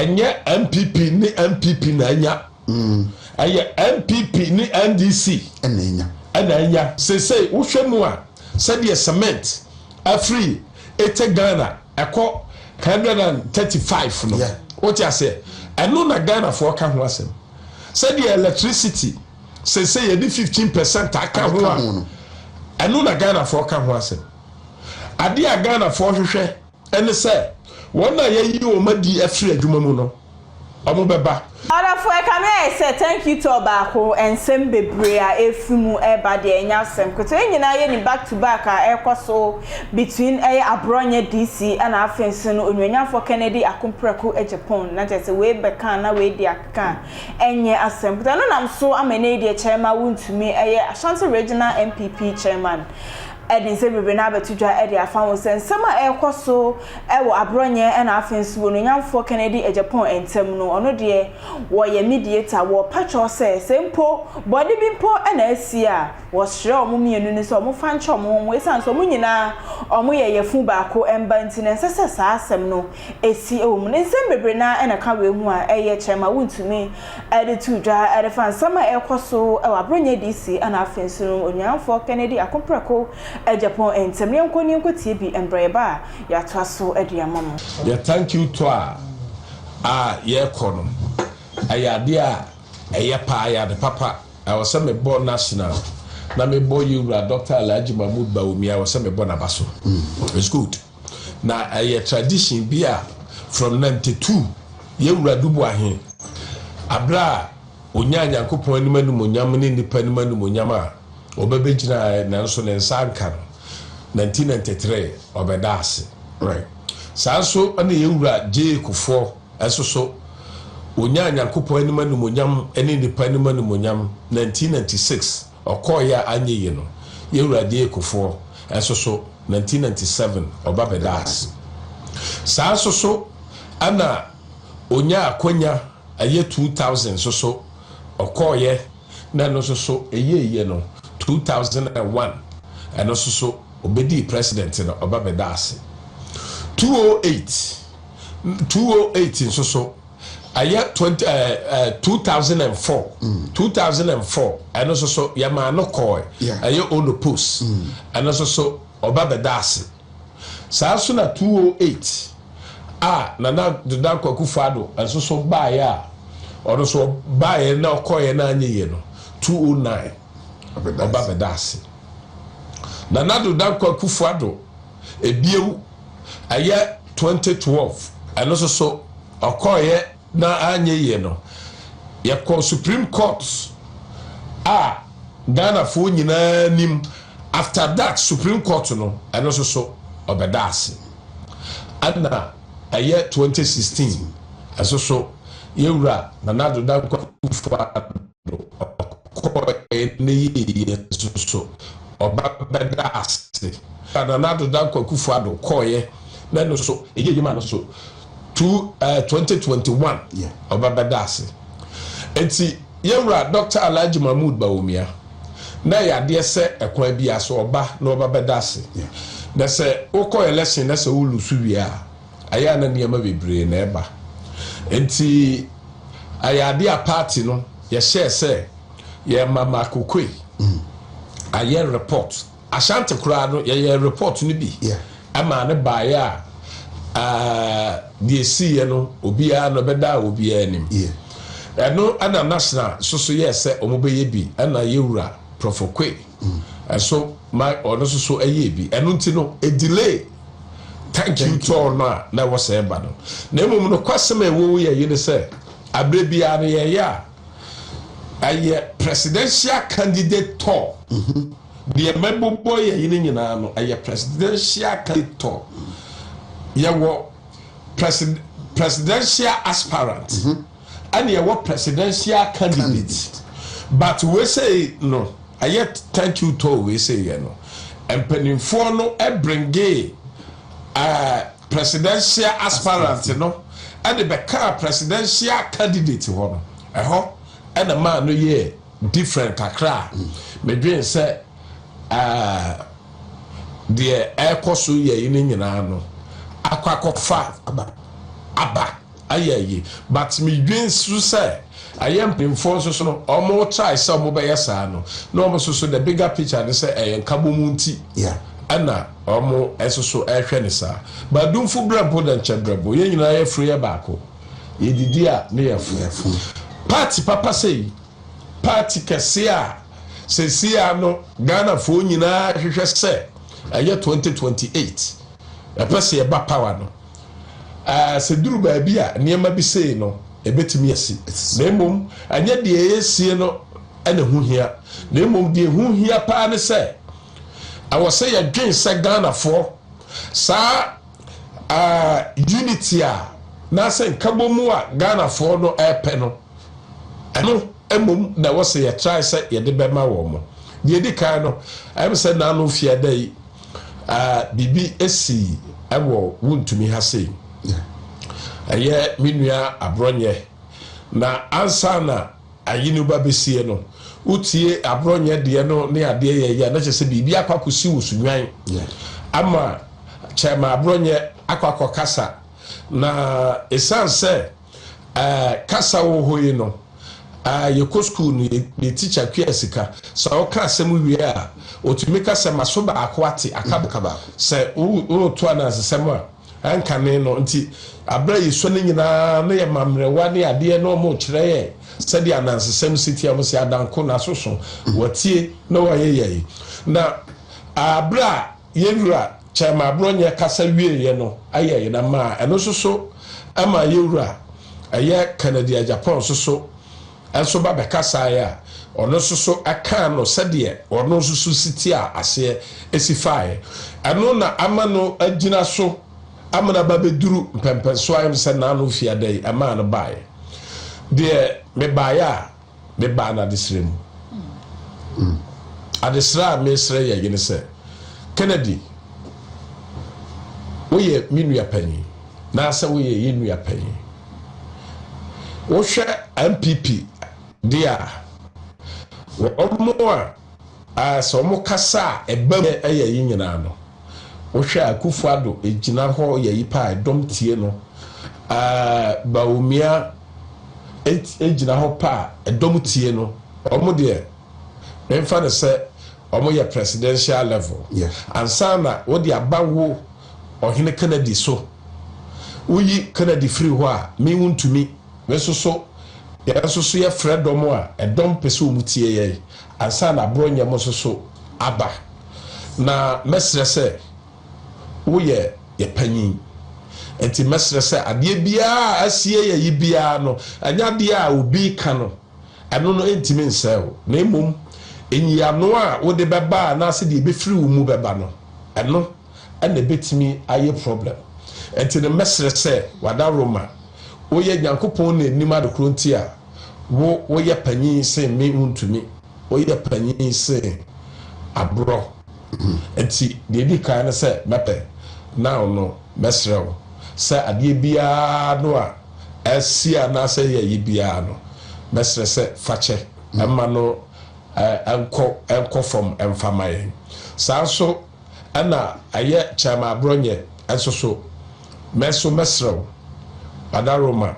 enye NPP ni NPP na anya aye NPP ni NDC enya say wohwe no a say the cement free ete Ghana ekọ 135 no what you say eno na Ghana for ka ho asem say the electricity say ye di 15% aka ho a eno na Ghana for ka ho asem ade a Ghana for hwehwe ene say wona ye yi o madi afiri adwuma mu no omo beba Other for I say thank you to Obako and Sembe Brea Efumu Eba de Enyasem. Kutu back to back so between Abronya DC and Afenson Unyanya for Kennedy Akumpreku e Japan. Not just a way back na way dia kan. Enye asem. But I'm so I'm an idiot chairman Wontumi Ashanti Regional NPP chairman. Edin se bebe na betudwa ede afan sen sama ekoso ewo abronye e na afan suwo no nyamfo Kennedy e Japan entem no ono de wo ye mediator wo patcho se sempo body bimpo e na asia wo hre omo mienu ni so omo fan cho omo we san so omo nyina omo ye yefu ba ko emba ntine sese sa asem no esi ewo mu ne sem bebe na e na ka we mu a eye chema Wontumi ede tudwa ede fan sama ekoso ewo abronye DC e na afan suwo nyamfo Kennedy akompreko Japan and Samuel Koni TB and Breba, ya twaso Ediamamo. Yeah, thank you to yeah, Conum. Ayadia, Ayapa, the papa. I was some born national. Now, me boy, you are Dr. Alaji Mahmoud Baumi. I was some born abaso. It's good. Now, a tradition beer from 92. You were Dubuahin. Abra, Unyanya Kupon Manu Munyamani, the Penmanu Munyama. Obebejina na nso ne nsanka 1993 obedase right sanso ane yewura je kufo esoso onyanya kopon animanu monyam ene nipa animanu monyam 1996 okoya anyeye no yewura je kufo esoso 1997 obabedase sanso so ana onya akonya aye 2000 soso okoye na no soso eyeye no 2001 and also so obedi president no obabedase 208 so aya 2004 and also so yama no koy aya on the post and also so obabedase sa so na 208 na do kwakufado and so ba ya or so ba ya na koy na anyeye no 209 Obabedase na nado dankwa kufuado ebiewu aya 2012 and so okoye na anyeye no ye ko Supreme Court Ghana fo nyina nim after that Supreme Court no and so Obedase ana aya 2016 and so yewura na nado dankwa kufuado ne so Obabedase na nado dankwa kufuado koye na no so ejejima no so 2021 Obabedase enti yewura Dr. Alaji Mahmoud Baumia na yade se ekwan bia so oba na Obabedase na se uko election na se ulusu bia aya na niam bebre na eba enti ayade a party no ye share se ye mama kokoi aye report Ashanti kura no ye report ni bi ama ne baaya DSC no obia no beda obia anim eno ana national so ye se omobeye bi ana yewura profokwe so my ono so aye bi eno nti no a delay thank you to na was e ba no na emum no kwasema ewo ye yine se abrebia no ye ya aye presidential candidate tour the member boy yine nyina no aye presidential candidate tour ye wo presidential aspirant and ye wo presidential candidate but we say no aye thank you to we say ye no empanimfo no e bringe presidential aspirant no and the beka presidential candidate ho no eho and the man no ye different kakra me dream say the air course ye yin nyina no akwakofa aba aye but me dwen su say I am mpemfo so no omo try say omo be yesa no no omo so the bigger picture they say nkabomunti yeah ana omo eso ehwe ne sa ba dumfu brabo da nchebrabo ye nyina ye free baako ye didi a ne ye fu party papa say party kese a sesia no Ghana fo nyina hwehwe se aye 2028 epese ye ba power no se duru ba bia niema bi sei no ebetimi asi na emom anya de yesie no ene hu hia na emom de hu hia pa ne se awose ye dwen se Ghana fo sa unity a na se nkabomu a Ghana fo no epe no eno emom na wose ye try se ye de bema wo mo de di kan no am se na no fia dai bibi esi ewo Wontumi ha sei aye minua abronye na ansa na ayinu ba besie no utie abronye de no ne ade ye na chese bibi akwakosi wosunwan ama chema abronye akwakokasa na esanse kasa wo hoyi no ye ko school ni teacher kwiasika so o ka asem wie a otumi kasa maso ba akwate akabakaba se o to anasem a ankane no nti abra yeso ne nyina na ye mamrewa ne ade no mo kire ye sedi anansesem city am se adanko na soso watie na waye na abra yewura chema abronye kasa wie ye no aye na ma eno soso ama yewura aye Canada Japan soso enso ba be kasa ya ono soso aka no sede ono soso city a ase esifae eno na amano agina so amana ba beduru mpempenso ayem se na no fia dai ama no bae de me baaya me ba na desrem adesra me sre ye gine se Kennedy oye minua pani na se oye yenua pani wo hwe NPP dia omo a so mo kasa ebam eye yinyina no wo hwe Akufo-Addo ejina ho ye yipa edom tie no Baumia ejina ho pa edom tie no omo de emfa ne se omo ye presidential level ansana wo de abawo ohene Kennedy so uyi Kennedy free ho a me Wontumi we so ye fredom a edom pese omutie ye ansana abronye mo so aba na mesre se wo ye panyin enti mesre se ade bia asie ye yibia no anya de a obi ka no eno no entimi nsew na emom enyi ano a wo de beba na ase de be free wo mu beba no eno ene betimi aye problem enti ne mesre se wada Roma wo ye Nyankopon na enim adokro nti a wo ye panyin se me Wontumi wo ye panyin se abro enti de di kan se mepe now no mesrew se ade bia no a asia na se ye yibia no mesre se fache emma no enko from emfamaye sanso ana aye chama abronye enso meso mesrew Adaroma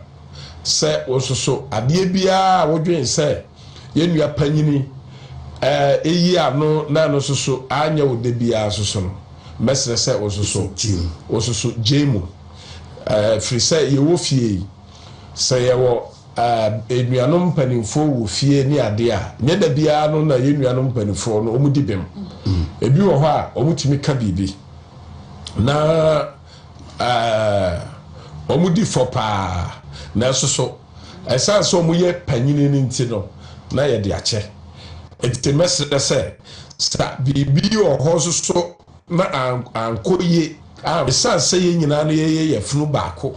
se wososo ade bia wodwen se yenua panyini eyi ano na no soso anya wode bia soso no mesre se wososo jemu free se ye wo fie se ye wo enuanom panimfo wo fie ni ade a nye da bia no na yenuanom panimfo no omudi bem ebi wo ho a omutimi ka bibi na omudi fopa na soso esanso omuye panyini ni nti no na ye de ache etemesre se sta bibi wo ho soso na ankoye esanse ye nyina no ye funu baako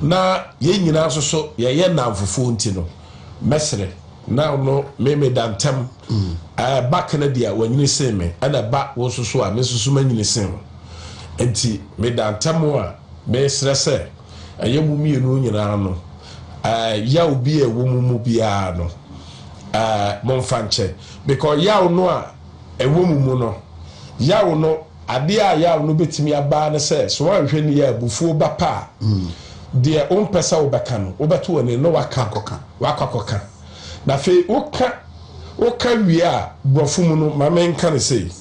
na ye nyina soso ye namfofo nti no mesre na no meme dantem back na dia wanyini se me ana ba wo soso a mesusu manyini se enti me dantem a mesre se ayemu mienu nyina no ya obi ewo mu bia no monfanche because yaw no a ewo mu no yaw no ade a yaw no betimi aba ne se so anhwe ne ya bufuo ba pa deɛ on pesa obɛka no obeto woni no wakakoka na fe woka wie a bofumu no mamenka ne sei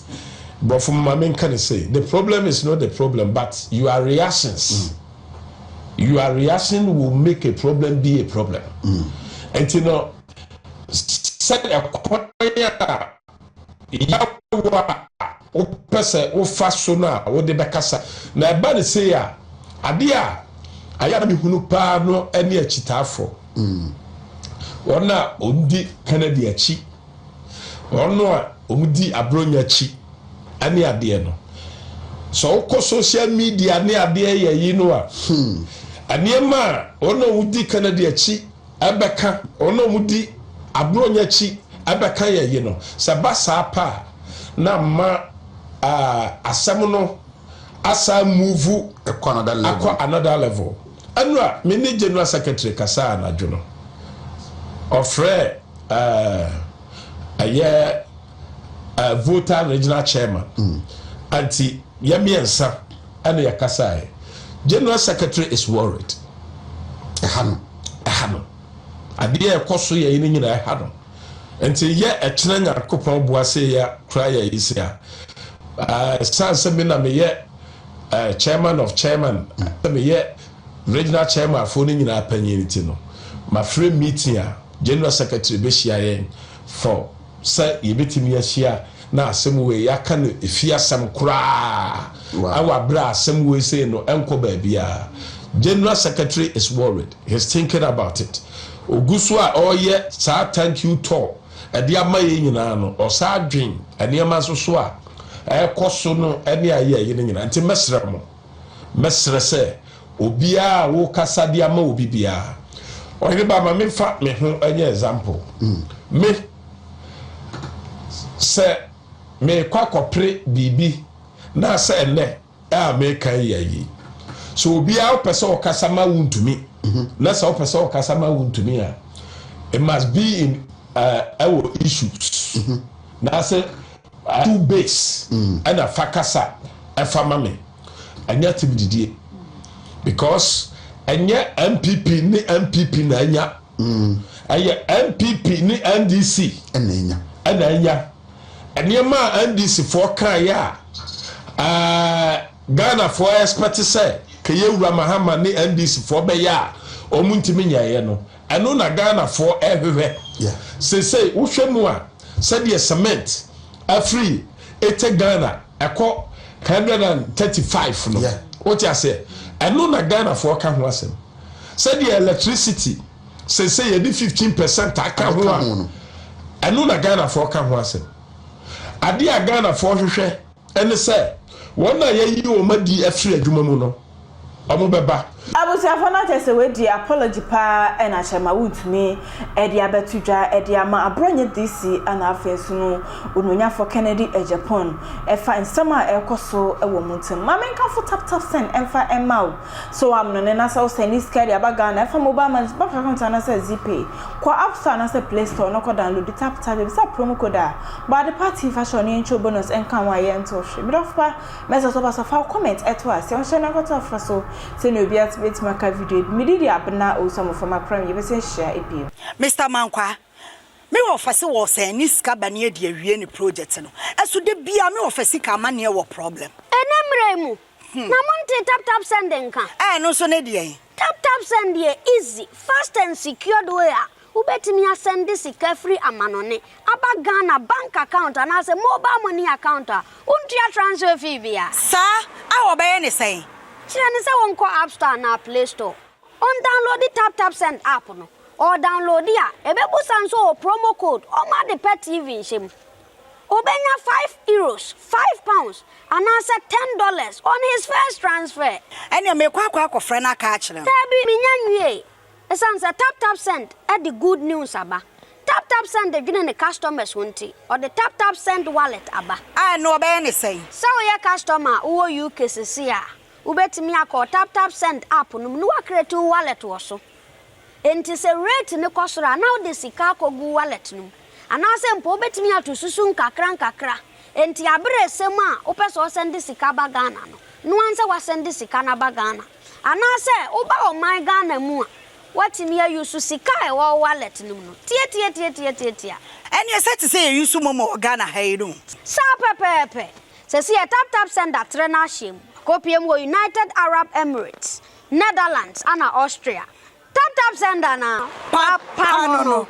bofumu mamenka ne sei the problem is not the problem but your reactions your reaction will make a problem be a problem and you know set a koya ya o pese o faso na o de bekasa na eba ne sei a ade a aya na mehunu pa no ene achitafo ona ondi Canada achi ono a omudi abronya achi ane ade no so ko social media ne ade ye yi no a aniema ono odi Canada achi abeka ono mudi abronya achi abeka ye yi no se basa pa na ma asem no asa move another level anwa me ne general secretary kasa na dwono ofre voter regional chairman anti yamiensa ana yakasa general secretary is worried ehano ade ekoso ye ni nyina ehano anti ye etena nyakopon boase ya kra ya isia sanse me na me ye chairman of chairman me ye regional chairman for ni nyina panyiniti no my frame meeting general secretary be share for say yebetimi ahia na asem we yaka no efia asem kura awa bra asem we say no enko ba bia general secretary is worried he's thinking about it ogusu a oye sa thank you to e dia maye nyina no o sa dwen aniema so a ekoso no ene aye nyina nti mesre se obia wo kasa dia ma obi bia oye ba ma me fa me ho anya example me se me kwakopre bibi na se ene a me kan yayi so obia wo pese o kasa ma Wontumi na se o pese o kasa ma Wontumi a it must be in our issues na se two base and a fakasa efama me anya tibididie because anya NPP ni NPP na anya aya NPP ni NDC anya eniema NDC for kan ya Ghana for expert say keye wura mahama ni NDC for be ya omuntimi nyaye no eno na Ghana for everywhere say wohwemu a say the cement free ete Ghana eko 135 no what you say eno na Ghana for kan ho asem say the electricity say ye di 15% aka ho a eno na Ghana for kan ho asem ade a Ghana for hwehwe ene say wona ye yi o madi afiri adwuma mu no omo beba abusiafo na tese we di apology pa na chema Wontumi e di abetudwa e di ama abronye DC ana afesu no ononya for Kennedy Japan e fa nsema e koso e wo muntem ma menka fo tap send emfa emau so am no na so send this carry abaga na e fa mobile man ba account na say ZPay kwa app store na say Play Store no ko download the tap be say promo code ba the party fashion intro bonus enka wa ye ento hwe bi dofa message so pass fa comment eto ase on share na ko to fa so say no bi at maka video mididi abna o some from akram you say share epie Mr. Mankwa me wo fase wo say ni ska bane ade awie ni project no eso de bia me wo fase ka ma ne wo problem enemre mu na monte tap send nka no so ne de tap send ye easy fast and secured way ubetimi asend sika free amanone aba Ghana bank account and as a mobile money account untia transfer fee bia sa awo be ne say Chirani say won ko App Store na Play Store. On download the tap send app no. Or download ya. Ebebu sanso promo code. O ma de pet TV shim. Obenya €5, £5, and answer $10 on his first transfer. And you make kwa friend a catch them. Tabi minyanwe. Esansa tap send at the good news aba. Tap send the giving the customers won't or the tap send wallet aba. I know about anything. So your customer who you cases here. Ubetimi akọ tap send app no no create wallet wo so enti se rate ne kosora now the sika kogu wallet no anase mpo ubetimi atosusu nkakra enti abere sem a opeso send sika ba Ghana no no anse wa send sika na ba Ghana anase oba o my Ghana mu what me you so sika e wo wallet no tia and you said to say you use momo Ghana hayru sa pepe se see tap send that trainer shim kopiem wo United Arab Emirates Netherlands and Austria tap send na papa no